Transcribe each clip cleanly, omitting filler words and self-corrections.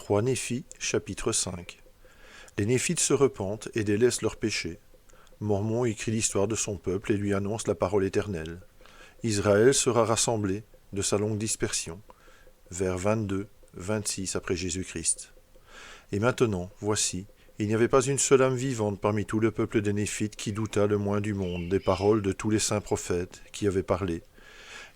3 Néphi, chapitre 5. Les Néphites se repentent et délaissent leurs péchés. Mormon écrit l'histoire de son peuple et lui annonce la parole éternelle. Israël sera rassemblé de sa longue dispersion, vers 22-26 après Jésus-Christ. Et maintenant, voici, il n'y avait pas une seule âme vivante parmi tout le peuple des Néphites qui doutât le moins du monde des paroles de tous les saints prophètes qui avaient parlé,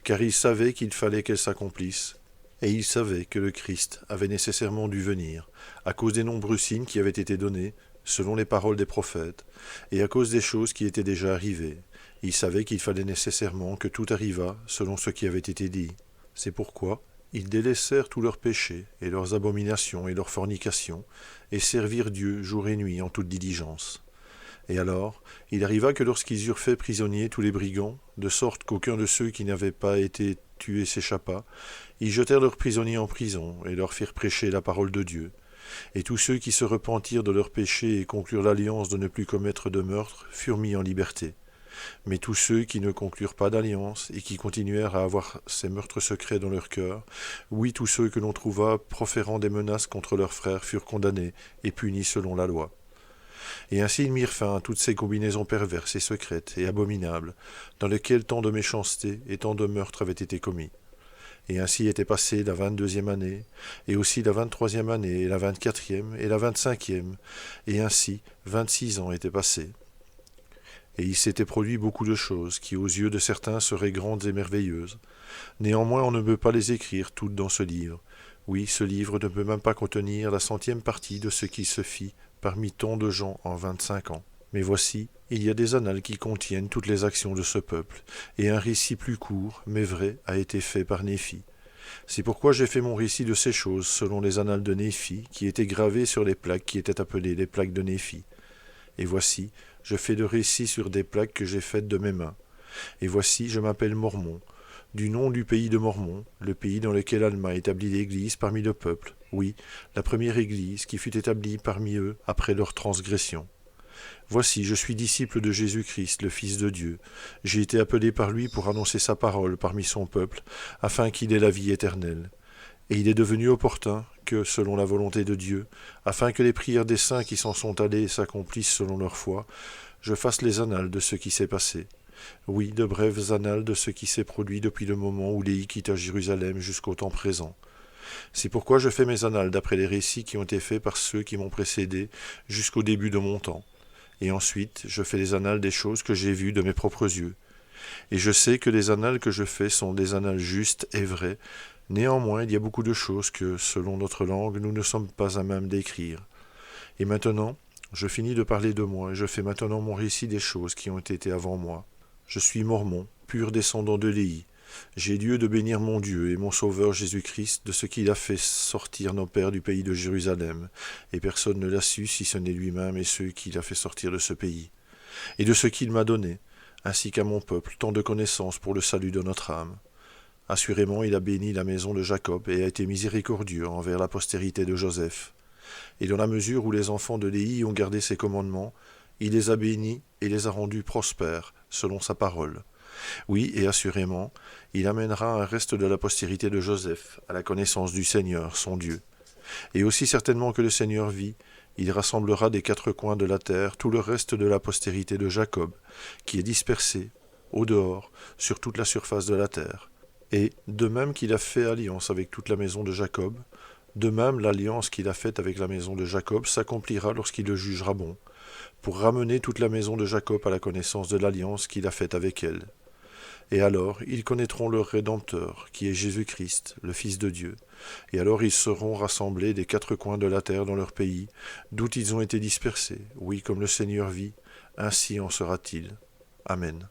car ils savaient qu'il fallait qu'elles s'accomplissent, et ils savaient que le Christ avait nécessairement dû venir, à cause des nombreux signes qui avaient été donnés, selon les paroles des prophètes, et à cause des choses qui étaient déjà arrivées. Ils savaient qu'il fallait nécessairement que tout arrivât selon ce qui avait été dit. C'est pourquoi ils délaissèrent tous leurs péchés, et leurs abominations et leurs fornications, et servirent Dieu jour et nuit en toute diligence. Et alors, il arriva que lorsqu'ils eurent fait prisonniers tous les brigands, de sorte qu'aucun de ceux qui n'avaient pas été tués s'échappa, ils jetèrent leurs prisonniers en prison, et leur firent prêcher la parole de Dieu. Et tous ceux qui se repentirent de leurs péchés et conclurent l'alliance de ne plus commettre de meurtre furent mis en liberté. Mais tous ceux qui ne conclurent pas d'alliance et qui continuèrent à avoir ces meurtres secrets dans leur cœur, oui, tous ceux que l'on trouva proférant des menaces contre leurs frères furent condamnés et punis selon la loi. Et ainsi ils mirent fin à toutes ces combinaisons perverses et secrètes et abominables, dans lesquelles tant de méchanceté et tant de meurtres avaient été commis. Et ainsi était passée la 22e année, et aussi la 23e année, et la 24e, et la 25e, et ainsi 26 ans étaient passés. Et il s'était produit beaucoup de choses qui aux yeux de certains seraient grandes et merveilleuses. Néanmoins on ne peut pas les écrire toutes dans ce livre. Oui, ce livre ne peut même pas contenir la 100e partie de ce qui se fit parmi tant de gens en 25 ans. Mais voici, il y a des annales qui contiennent toutes les actions de ce peuple, et un récit plus court, mais vrai, a été fait par Néphi. C'est pourquoi j'ai fait mon récit de ces choses selon les annales de Néphi, qui étaient gravées sur les plaques qui étaient appelées les plaques de Néphi. Et voici, je fais le récit sur des plaques que j'ai faites de mes mains. Et voici, je m'appelle Mormon, du nom du pays de Mormon, le pays dans lequel Alma établit l'Église parmi le peuple, oui, la première Église qui fut établie parmi eux après leur transgression. Voici, je suis disciple de Jésus-Christ, le Fils de Dieu. J'ai été appelé par lui pour annoncer sa parole parmi son peuple, afin qu'il ait la vie éternelle. Et il est devenu opportun que, selon la volonté de Dieu, afin que les prières des saints qui s'en sont allés s'accomplissent selon leur foi, je fasse les annales de ce qui s'est passé. Oui, de brèves annales de ce qui s'est produit depuis le moment où Léhi quitta Jérusalem jusqu'au temps présent. C'est pourquoi je fais mes annales d'après les récits qui ont été faits par ceux qui m'ont précédé jusqu'au début de mon temps. Et ensuite, je fais les annales des choses que j'ai vues de mes propres yeux. Et je sais que les annales que je fais sont des annales justes et vraies. Néanmoins, il y a beaucoup de choses que, selon notre langue, nous ne sommes pas à même d'écrire. Et maintenant, je finis de parler de moi, et je fais maintenant mon récit des choses qui ont été avant moi. Je suis Mormon, pur descendant de Léhi. J'ai Dieu de bénir mon Dieu et mon Sauveur Jésus-Christ de ce qu'il a fait sortir nos pères du pays de Jérusalem, et personne ne l'a su si ce n'est lui-même et ceux qu'il a fait sortir de ce pays, et de ce qu'il m'a donné, ainsi qu'à mon peuple, tant de connaissances pour le salut de notre âme. Assurément, il a béni la maison de Jacob et a été miséricordieux envers la postérité de Joseph. Et dans la mesure où les enfants de Léhi ont gardé ses commandements, il les a bénis et les a rendus prospères, selon sa parole. Oui, et assurément, il amènera un reste de la postérité de Joseph à la connaissance du Seigneur, son Dieu. Et aussi certainement que le Seigneur vit, il rassemblera des 4 coins de la terre tout le reste de la postérité de Jacob, qui est dispersé, au dehors, sur toute la surface de la terre. Et, de même qu'il a fait alliance avec toute la maison de Jacob, de même l'alliance qu'il a faite avec la maison de Jacob s'accomplira lorsqu'il le jugera bon, pour ramener toute la maison de Jacob à la connaissance de l'alliance qu'il a faite avec elle. Et alors, ils connaîtront leur Rédempteur, qui est Jésus-Christ, le Fils de Dieu. Et alors ils seront rassemblés des 4 coins de la terre dans leur pays, d'où ils ont été dispersés. Oui, comme le Seigneur vit, ainsi en sera-t-il. Amen.